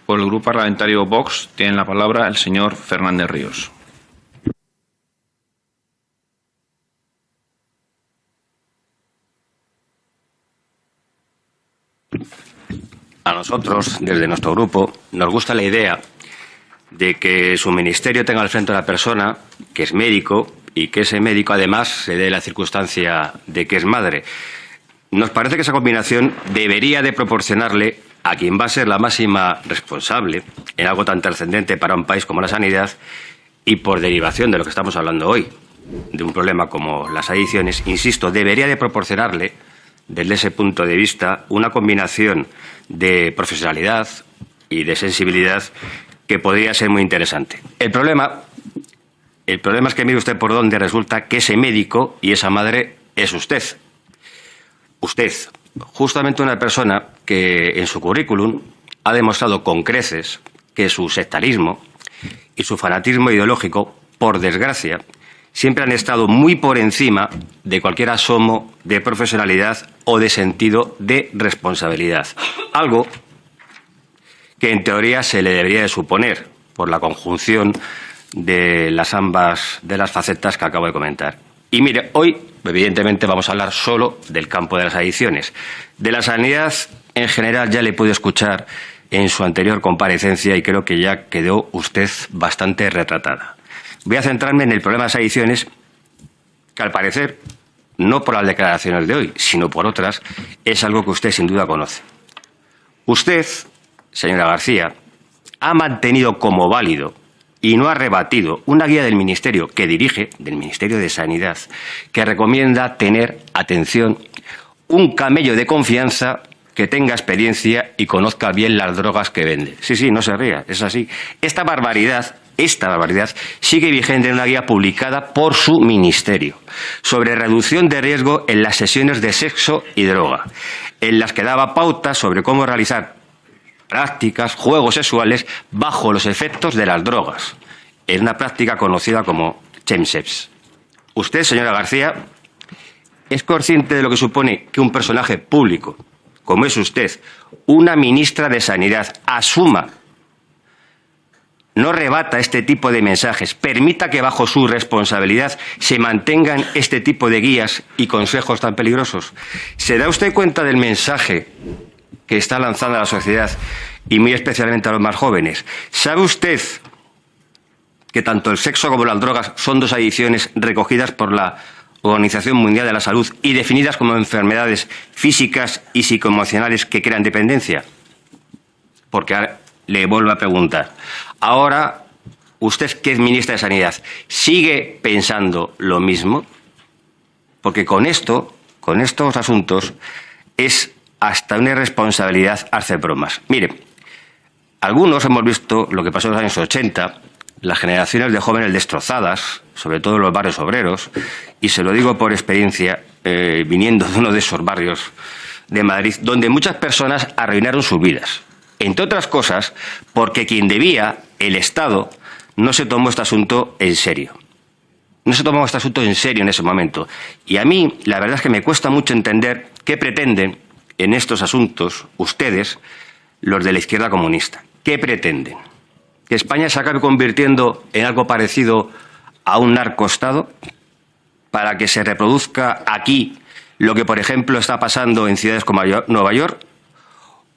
Por el Grupo Parlamentario Vox tiene la palabra el señor Fernández Ríos. A nosotros, desde nuestro grupo, nos gusta la idea de que su ministerio tenga al frente a una persona que es médico y que ese médico, además, se dé la circunstancia de que es madre. Nos parece que esa combinación debería de proporcionarle a quien va a ser la máxima responsable en algo tan trascendente para un país como la sanidad y por derivación de lo que estamos hablando hoy, de un problema como las adicciones, insisto, debería de proporcionarle, desde ese punto de vista, una combinación de profesionalidad y de sensibilidad que podría ser muy interesante. El problema es que mire usted por dónde resulta que ese médico y esa madre es usted. Usted, justamente una persona que en su currículum ha demostrado con creces que su sectarismo y su fanatismo ideológico, por desgracia, siempre han estado muy por encima de cualquier asomo de profesionalidad o de sentido de responsabilidad. Algo que en teoría se le debería de suponer por la conjunción de las facetas que acabo de comentar. Y mire, hoy, evidentemente, vamos a hablar solo del campo de las adicciones. De la sanidad, en general, ya le pude escuchar en su anterior comparecencia y creo que ya quedó usted bastante retratada. Voy a centrarme en el problema de las adicciones, que al parecer, no por las declaraciones de hoy, sino por otras, es algo que usted sin duda conoce. Usted, señora García, ha mantenido como válido y no ha rebatido una guía del Ministerio que dirige, del Ministerio de Sanidad, que recomienda tener, atención, un camello de confianza que tenga experiencia y conozca bien las drogas que vende. Sí, no se ría, es así. Esta barbaridad sigue vigente en una guía publicada por su ministerio sobre reducción de riesgo en las sesiones de sexo y droga, en las que daba pautas sobre cómo realizar prácticas, juegos sexuales bajo los efectos de las drogas. Es una práctica conocida como chemsex. Usted, señora García, es consciente de lo que supone que un personaje público, como es usted, una ministra de Sanidad, asuma, no rebata este tipo de mensajes, permita que bajo su responsabilidad se mantengan este tipo de guías y consejos tan peligrosos. ¿Se da usted cuenta del mensaje que está lanzando a la sociedad y muy especialmente a los más jóvenes? ¿Sabe usted que tanto el sexo como las drogas son dos adicciones recogidas por la Organización Mundial de la Salud y definidas como enfermedades físicas y psicoemocionales que crean dependencia? Porque ahora le vuelvo a preguntar. Ahora, usted que es ministra de Sanidad, ¿sigue pensando lo mismo? Porque con estos asuntos es hasta una irresponsabilidad hacer bromas. Mire, algunos hemos visto lo que pasó en los años 80, las generaciones de jóvenes destrozadas, sobre todo en los barrios obreros, y se lo digo por experiencia, viniendo de uno de esos barrios de Madrid, donde muchas personas arruinaron sus vidas. Entre otras cosas, porque quien debía, el Estado, no se tomó este asunto en serio. No se tomó este asunto en serio en ese momento. Y a mí, la verdad es que me cuesta mucho entender qué pretenden en estos asuntos ustedes, los de la izquierda comunista. ¿Qué pretenden? ¿Que España se acabe convirtiendo en algo parecido a un narcoestado para que se reproduzca aquí lo que, por ejemplo, está pasando en ciudades como Nueva York?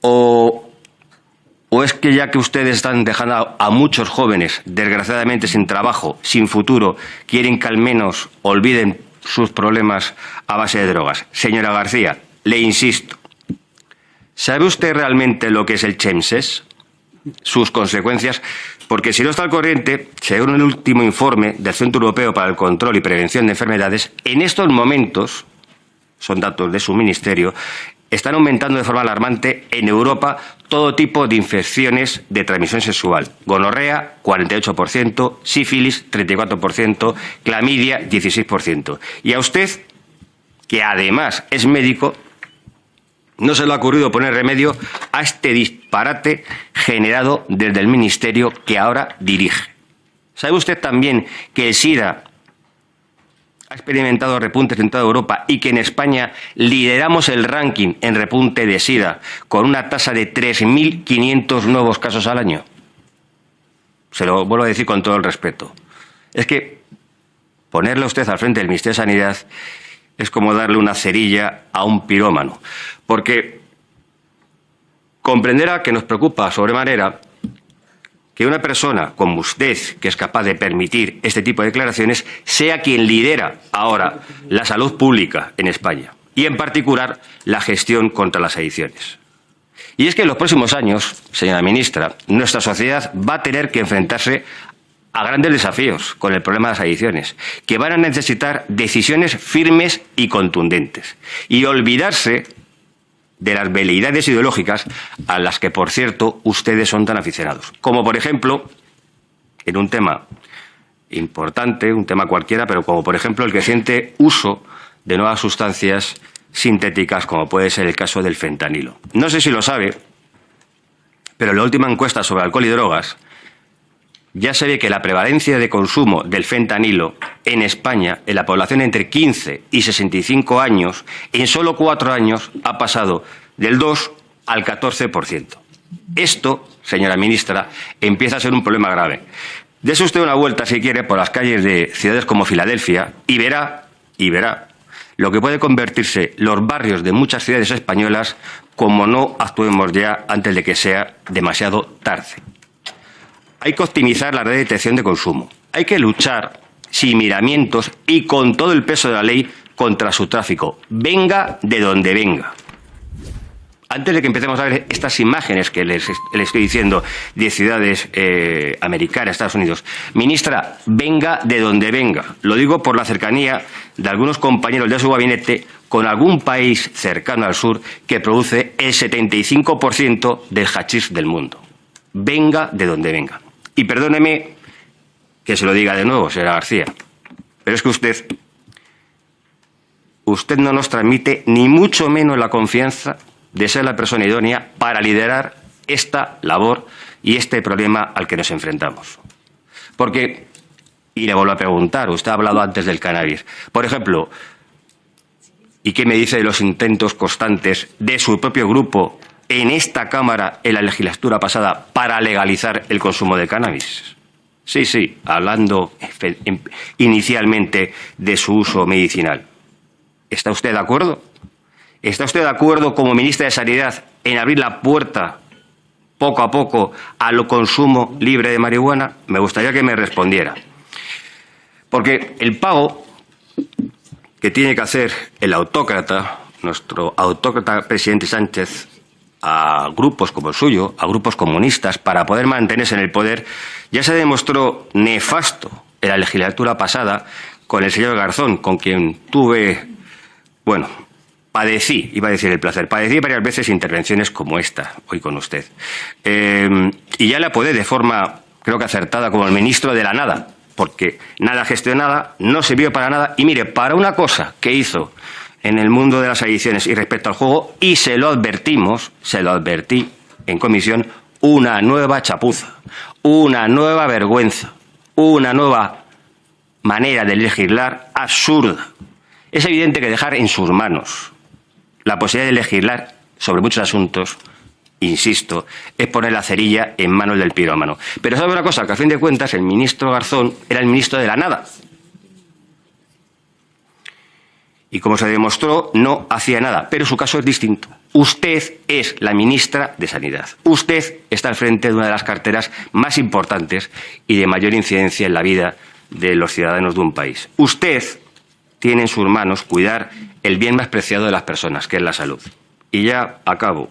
¿O es que ya que ustedes están dejando a muchos jóvenes, desgraciadamente sin trabajo, sin futuro, quieren que al menos olviden sus problemas a base de drogas? Señora García, le insisto, ¿sabe usted realmente lo que es el chemsex? Sus consecuencias, porque si no está al corriente, según el último informe del Centro Europeo para el Control y Prevención de Enfermedades, en estos momentos, son datos de su ministerio, están aumentando de forma alarmante en Europa todo tipo de infecciones de transmisión sexual. Gonorrea, 48%, sífilis, 34%, clamidia, 16%. Y a usted, que además es médico, no se le ha ocurrido poner remedio a este disparate generado desde el ministerio que ahora dirige. ¿Sabe usted también que el SIDA ha experimentado repuntes en toda Europa y que en España lideramos el ranking en repunte de SIDA con una tasa de 3.500 nuevos casos al año. Se lo vuelvo a decir con todo el respeto. Es que ponerle a usted al frente del Ministerio de Sanidad es como darle una cerilla a un pirómano, porque comprenderá que nos preocupa sobremanera que una persona como usted, que es capaz de permitir este tipo de declaraciones, sea quien lidera ahora la salud pública en España y, en particular, la gestión contra las adicciones. Y es que en los próximos años, señora ministra, nuestra sociedad va a tener que enfrentarse a grandes desafíos con el problema de las adicciones, que van a necesitar decisiones firmes y contundentes, y olvidarse de las veleidades ideológicas a las que, por cierto, ustedes son tan aficionados. Como, por ejemplo, en un tema importante, un tema cualquiera, pero como, por ejemplo, el creciente uso de nuevas sustancias sintéticas, como puede ser el caso del fentanilo. No sé si lo sabe, pero en la última encuesta sobre alcohol y drogas ya se ve que la prevalencia de consumo del fentanilo en España, en la población entre 15 y 65 años, en solo 4 años ha pasado del 2 al 14%. Esto, señora ministra, empieza a ser un problema grave. Dese usted una vuelta, si quiere, por las calles de ciudades como Filadelfia y verá lo que puede convertirse los barrios de muchas ciudades españolas como no actuemos ya antes de que sea demasiado tarde. Hay que optimizar la red de detección de consumo. Hay que luchar sin miramientos y con todo el peso de la ley contra su tráfico, venga de donde venga. Antes de que empecemos a ver estas imágenes que les estoy diciendo de ciudades americanas, Estados Unidos, ministra, venga de donde venga. Lo digo por la cercanía de algunos compañeros de su gabinete con algún país cercano al sur que produce el 75% del hachís del mundo. Venga de donde venga. Y perdóneme que se lo diga de nuevo, señora García, pero es que usted no nos transmite ni mucho menos la confianza de ser la persona idónea para liderar esta labor y este problema al que nos enfrentamos. Porque, y le vuelvo a preguntar, usted ha hablado antes del cannabis. Por ejemplo, ¿y qué me dice de los intentos constantes de su propio grupo en esta Cámara, en la legislatura pasada, para legalizar el consumo de cannabis? Sí, hablando inicialmente de su uso medicinal. ¿Está usted de acuerdo? ¿Está usted de acuerdo, como ministra de Sanidad, en abrir la puerta poco a poco al consumo libre de marihuana? Me gustaría que me respondiera. Porque el pago que tiene que hacer el autócrata, nuestro autócrata presidente Sánchez, a grupos como el suyo, a grupos comunistas, para poder mantenerse en el poder, ya se demostró nefasto en la legislatura pasada con el señor Garzón, con quien padecí varias veces intervenciones como esta, hoy con usted. Y ya le apodé de forma, creo que acertada, como el ministro de la nada, porque nada gestionada, no sirvió para nada. Y mire, para una cosa que hizo en el mundo de las adicciones y respecto al juego, y se lo advertí en comisión, una nueva chapuza, una nueva vergüenza, una nueva manera de legislar absurda. Es evidente que dejar en sus manos la posibilidad de legislar sobre muchos asuntos, insisto, es poner la cerilla en manos del pirómano. Pero sabe una cosa, que a fin de cuentas el ministro Garzón era el ministro de la nada. Y como se demostró, no hacía nada. Pero su caso es distinto. Usted es la ministra de Sanidad. Usted está al frente de una de las carteras más importantes y de mayor incidencia en la vida de los ciudadanos de un país. Usted tiene en sus manos cuidar el bien más preciado de las personas, que es la salud. Y ya acabo.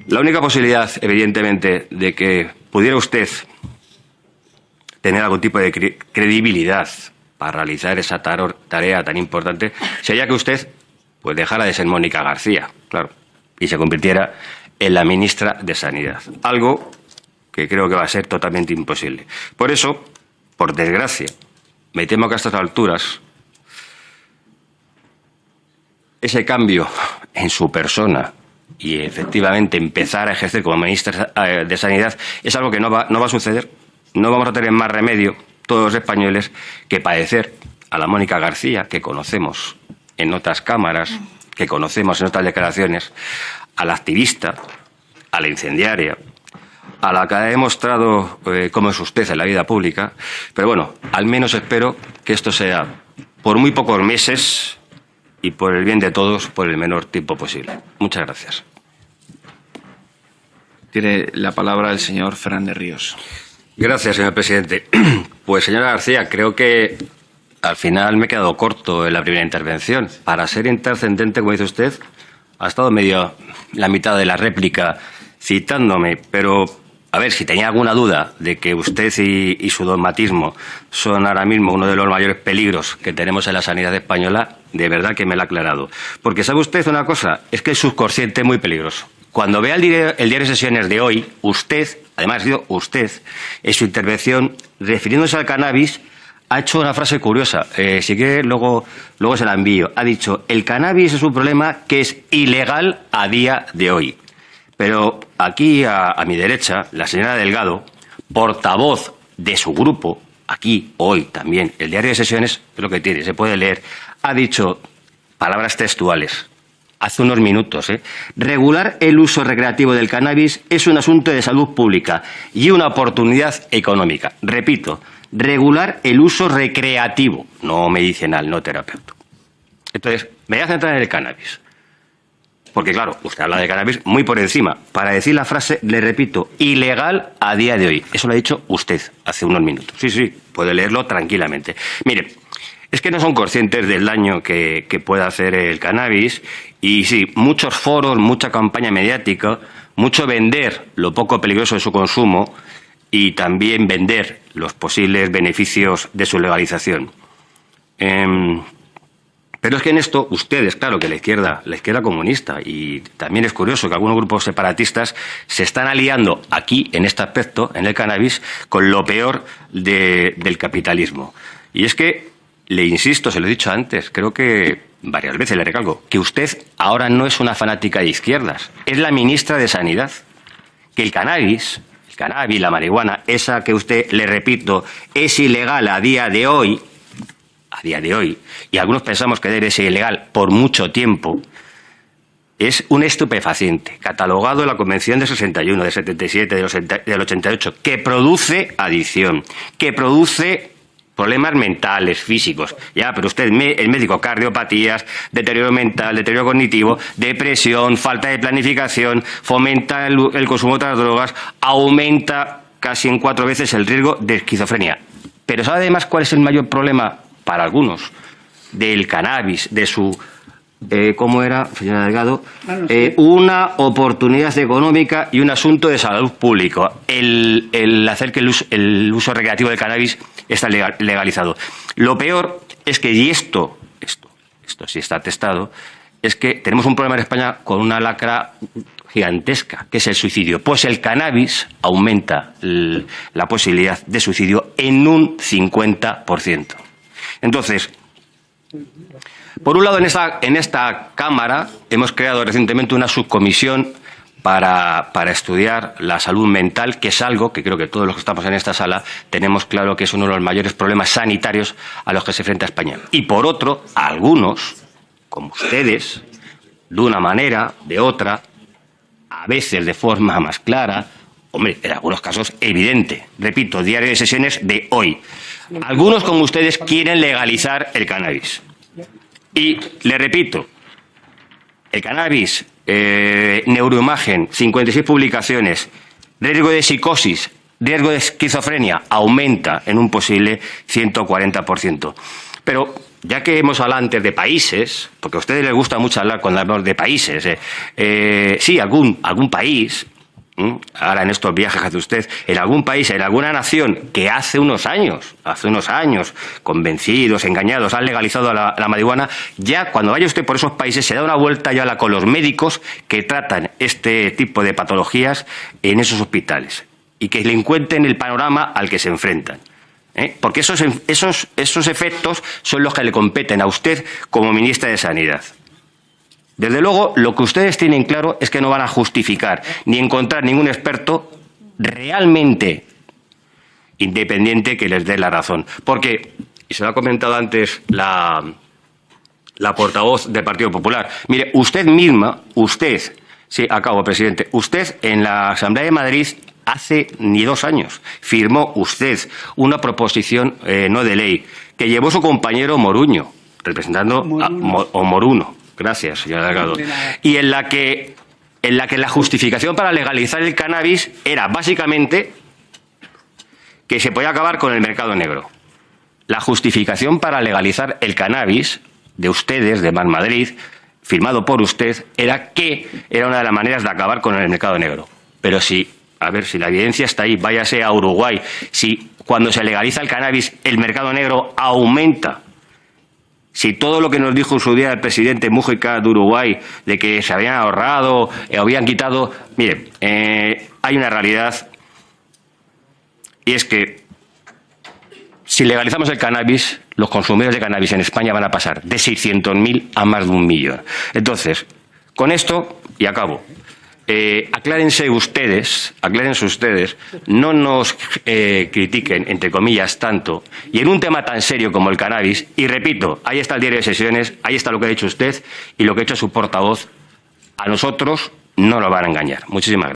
La única posibilidad, evidentemente, de que pudiera usted tener algún tipo de credibilidad para realizar esa tarea tan importante sería que usted dejara de ser Mónica García, claro, y se convirtiera en la ministra de Sanidad. Algo que creo que va a ser totalmente imposible. Por eso, por desgracia, me temo que a estas alturas ese cambio en su persona y efectivamente empezar a ejercer como ministra de Sanidad es algo que no va a suceder. No vamos a tener más remedio, todos los españoles, que padecer a la Mónica García, que conocemos en otras cámaras, que conocemos en otras declaraciones, a la activista, a la incendiaria, a la que ha demostrado cómo es usted en la vida pública. Pero bueno, al menos espero que esto sea por muy pocos meses y por el bien de todos, por el menor tiempo posible. Muchas gracias. Tiene la palabra el señor Fernández Ríos. Gracias, señor presidente. Pues, señora García, creo que al final me he quedado corto en la primera intervención. Para ser intrascendente, como dice usted, ha estado medio la mitad de la réplica citándome, pero a ver, si tenía alguna duda de que usted y su dogmatismo son ahora mismo uno de los mayores peligros que tenemos en la sanidad española, de verdad que me lo ha aclarado. Porque sabe usted una cosa, es que el subconsciente es muy peligroso. Cuando vea el diario de sesiones de hoy, usted, además ha sido usted, en su intervención, refiriéndose al cannabis, ha hecho una frase curiosa. Si quiere, luego se la envío. Ha dicho, el cannabis es un problema que es ilegal a día de hoy. Pero aquí, a mi derecha, la señora Delgado, portavoz de su grupo, aquí, hoy también, el diario de sesiones, es lo que tiene, se puede leer, ha dicho palabras textuales. Hace unos minutos, regular el uso recreativo del cannabis es un asunto de salud pública y una oportunidad económica. Repito, regular el uso recreativo, no medicinal, no terapéutico. Entonces, me voy a centrar en el cannabis. Porque, claro, usted habla de cannabis muy por encima. Para decir la frase, le repito, ilegal a día de hoy. Eso lo ha dicho usted hace unos minutos. Sí, puede leerlo tranquilamente. Mire, es que no son conscientes del daño que puede hacer el cannabis. Y sí, muchos foros, mucha campaña mediática, mucho vender lo poco peligroso de su consumo y también vender los posibles beneficios de su legalización. Pero es que en esto, ustedes, claro que la izquierda comunista, y también es curioso que algunos grupos separatistas se están aliando aquí, en este aspecto, en el cannabis, con lo peor del capitalismo. Y es que, le insisto, se lo he dicho antes, creo que varias veces le recalco, que usted ahora no es una fanática de izquierdas, es la ministra de Sanidad. Que el cannabis, la marihuana, esa que usted, le repito, es ilegal a día de hoy, y algunos pensamos que debe ser ilegal por mucho tiempo, es un estupefaciente, catalogado en la Convención del 61, del 77, del 88, que produce adicción, que produce problemas mentales, físicos. Ya, pero usted, el médico, cardiopatías, deterioro mental, deterioro cognitivo, depresión, falta de planificación, fomenta el consumo de otras drogas, aumenta casi en 4 veces el riesgo de esquizofrenia. Pero ¿sabe además cuál es el mayor problema para algunos del cannabis, de su, ¿cómo era, señora Delgado? Una oportunidad económica y un asunto de salud pública. El hacer que el uso recreativo del cannabis está legalizado. Lo peor es que, y esto sí está atestado, es que tenemos un problema en España con una lacra gigantesca, que es el suicidio. Pues el cannabis aumenta la posibilidad de suicidio en un 50%. Entonces, por un lado, en esta Cámara hemos creado recientemente una subcomisión para estudiar la salud mental, que es algo que creo que todos los que estamos en esta sala tenemos claro que es uno de los mayores problemas sanitarios a los que se enfrenta España. Y por otro, algunos, como ustedes, de una manera, de otra, a veces de forma más clara, hombre, en algunos casos evidente, repito, diario de sesiones de hoy. Algunos, como ustedes, quieren legalizar el cannabis. Y le repito, el cannabis, neuroimagen, 56 publicaciones, riesgo de psicosis, riesgo de esquizofrenia, aumenta en un posible 140%. Pero ya que hemos hablado antes de países, porque a ustedes les gusta mucho hablar cuando hablamos de países, sí, algún país, ahora en estos viajes que hace usted, en algún país, en alguna nación que hace unos años, convencidos, engañados, han legalizado la marihuana, ya cuando vaya usted por esos países se da una vuelta y habla con los médicos que tratan este tipo de patologías en esos hospitales y que le cuenten el panorama al que se enfrentan. Porque esos efectos son los que le competen a usted como ministra de Sanidad. Desde luego, lo que ustedes tienen claro es que no van a justificar ni encontrar ningún experto realmente independiente que les dé la razón. Porque y se lo ha comentado antes la portavoz del Partido Popular. Mire, usted misma, sí, acabo, presidente, usted en la Asamblea de Madrid hace ni 2 años firmó usted una proposición no de ley que llevó su compañero Moruño, representando Moruno. Gracias, señor Delgado. Y en la que la justificación para legalizar el cannabis era básicamente que se podía acabar con el mercado negro. La justificación para legalizar el cannabis de ustedes, de Más Madrid, firmado por usted, era que era una de las maneras de acabar con el mercado negro. Pero si la evidencia está ahí, váyase a Uruguay, si cuando se legaliza el cannabis el mercado negro aumenta, si todo lo que nos dijo en su día el presidente Mújica de Uruguay, de que se habían ahorrado, habían quitado... Mire, hay una realidad, y es que si legalizamos el cannabis, los consumidores de cannabis en España van a pasar de 600.000 a más de 1 millón. Entonces, con esto, y acabo, aclárense ustedes, no nos critiquen, entre comillas, tanto, y en un tema tan serio como el cannabis, y repito, ahí está el diario de sesiones, ahí está lo que ha dicho usted y lo que ha hecho su portavoz, a nosotros no nos van a engañar. Muchísimas gracias.